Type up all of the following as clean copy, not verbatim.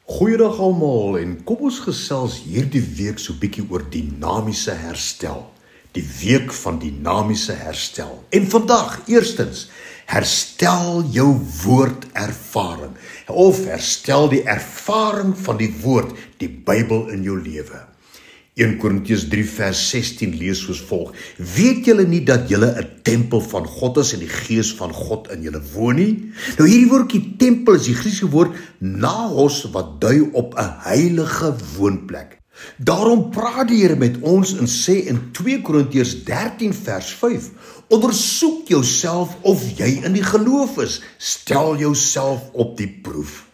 Goeiedag almal en kom ons gesels hierdie week so bietjie oor dinamiese herstel. Die week van dinamiese herstel. En vandag, eerstens, herstel jou woordervaring. Of herstel die ervaring van die woord, die Bybel in jou lewe. 1 Korintiërs 3 vers 16 lees soos volg: Weet julle nie dat julle 'n tempel van God is en die Gees van God in julle woon nie? Nou hierdie woordjie tempel is die Griekse woord naos wat dui op 'n heilige woonplek. Daarom praat die Here met ons en sê in 2 Korintiërs 13 vers 5: Ondersoek jouself of jy in die geloof is. Stel jouself op die proef.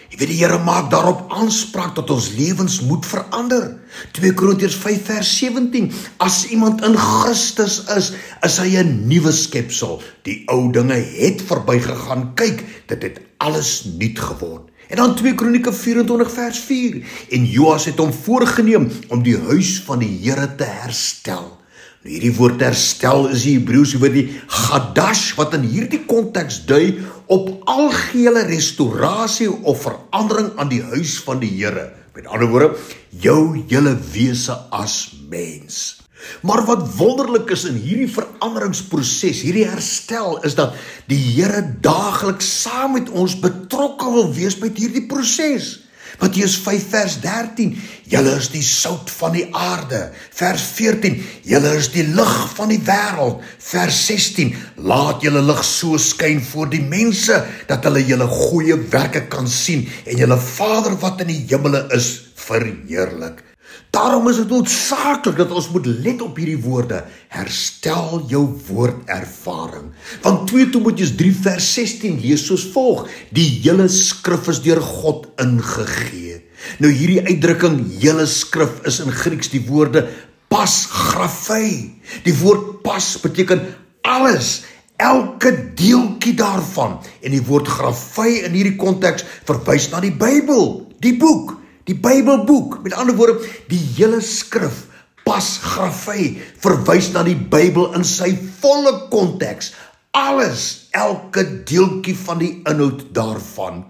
Jy weet, die Here maak daarop aanspraak dat ons lewens moet verander. 2 Korintiërs 5 vers 17, as iemand in Christus is hy 'n nuwe skepsel. Die ou dinge het verbygegaan, kyk, dit het alles nuut geword. En dan 2 Kronieke 24 vers 4, en Joas het hom voorgeneem om die huis van die Here te herstel. Nou hierdie woord herstel is die Hebreëse woord die Chadash, wat in hierdie konteks dui op algehele restaurasie of verandering aan die huis van die Here. Met ander woorde, jou hele wese as mens. Maar wat wonderlik is in hierdie veranderingsproses, hierdie herstel, is dat die Here daagliks saam met ons betrokke wil wees met hierdie proses. Matteus 5 vers 13, julle is die sout van die aarde. Vers 14, julle is die lig van die wêreld. Vers 16, laat julle lig so skyn voor die mense, dat hulle julle goeie werke kan sien, en julle Vader wat in die hemele is, verheerlik. Daarom is dit noodsaaklik dat ons moet let op hierdie woorde, herstel jou woordervaring. Want 2 Timoteus 3 vers 16 lees soos volg: die hele skrif is deur God ingegee. Nou hierdie uitdrukking, hele skrif, is in Grieks die woorde pas grafei. Die woord pas beteken alles, elke deeltjie daarvan. En die woord grafei in hierdie konteks verwys na die Bybel, die boek. Die Bybelboek, met ander woorde, die hele skrif, pas grafei, verwys na die Bybel in sy volle konteks. Alles, elke deeltjie van die inhoud daarvan.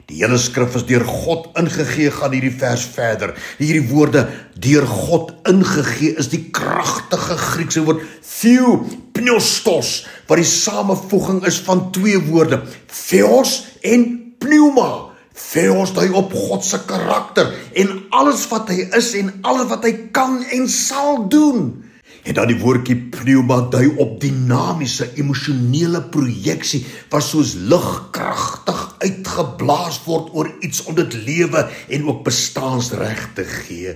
Die hele skrif is deur God ingegee, gaan hierdie vers verder. Hierdie woorde, deur God ingegee, is die kragtige Griekse woord theopneustos, wat die samevoeging is van twee woorde, theos en pneuma. Theos dui op God se karakter en alles wat hy is en alles wat hy kan en sal doen. En dan die woordjie pneuma dui op dinamiese, emosionele projeksie wat soos lig kragtig uitgeblaas word oor iets om dit lewe en ook bestaansreg te gee.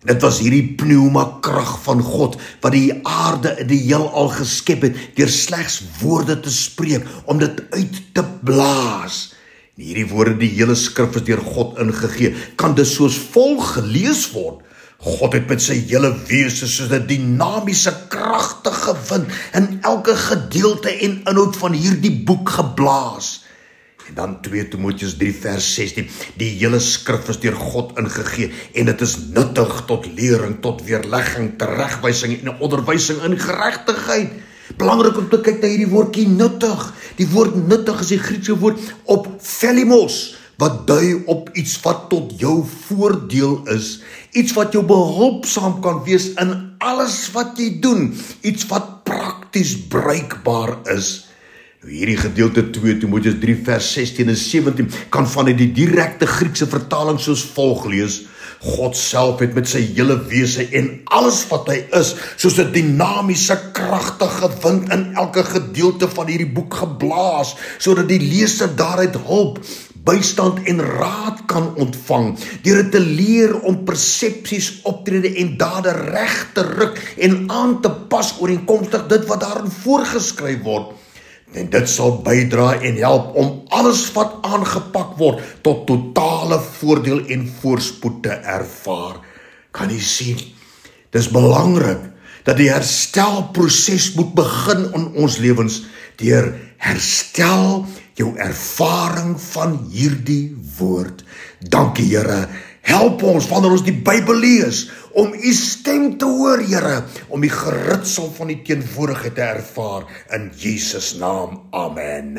Dit was hierdie pneuma krag van God wat die aarde in die heelal geskep het deur slegs woorde te spreek om dit uit te blaas. Hierdie woorde, die hele skrif is deur God ingegee, kan dus soos volg gelees word. God het met sy hele wese soos 'n dinamiese, kragtige wind in elke gedeelte en inhoud van hierdie boek geblaas. En dan 2 Timoteus 3 vers 16, die hele skrif is deur God ingegee en dit is nuttig tot lering, tot weerlegging, teregwysing en onderwysing in geregtigheid. Belangrik om te kyk na hierdie woordjie nuttig. Die woord nuttig is die Griekse woord ophelimos, wat dui op iets wat tot jou voordeel is. Iets wat jou behulpsaam kan wees in alles wat jy doen. Iets wat prakties bruikbaar is. Hierdie gedeelte 2 Timoteus 3 vers 16 en 17 kan vanuit die direkte Griekse vertaling soos volg lees: God self het met sy hele wese en alles wat hy is, soos 'n dinamiese, kragtige wind in elke gedeelte van hierdie boek geblaas, sodat die leser daaruit hulp, bystand en raad kan ontvang, deur dit te leer om persepsies, optrede en dade reg te ruk en aan te pas ooreenkomstig dit wat daarin voorgeskryf word. En dit sal bydra en help om alles wat aangepak word tot totale voordeel en voorspoed te ervaar. Kan jy sien? Dis belangrik dat die herstelproses moet begin in ons lewens deur herstel jou ervaring van hierdie woord. Dankie Here. Help ons wanneer ons die Bybel lees, om u stem te hoor, Here, om die geritsel van die teenwoordigheid te ervaar. In Jesus naam, amen.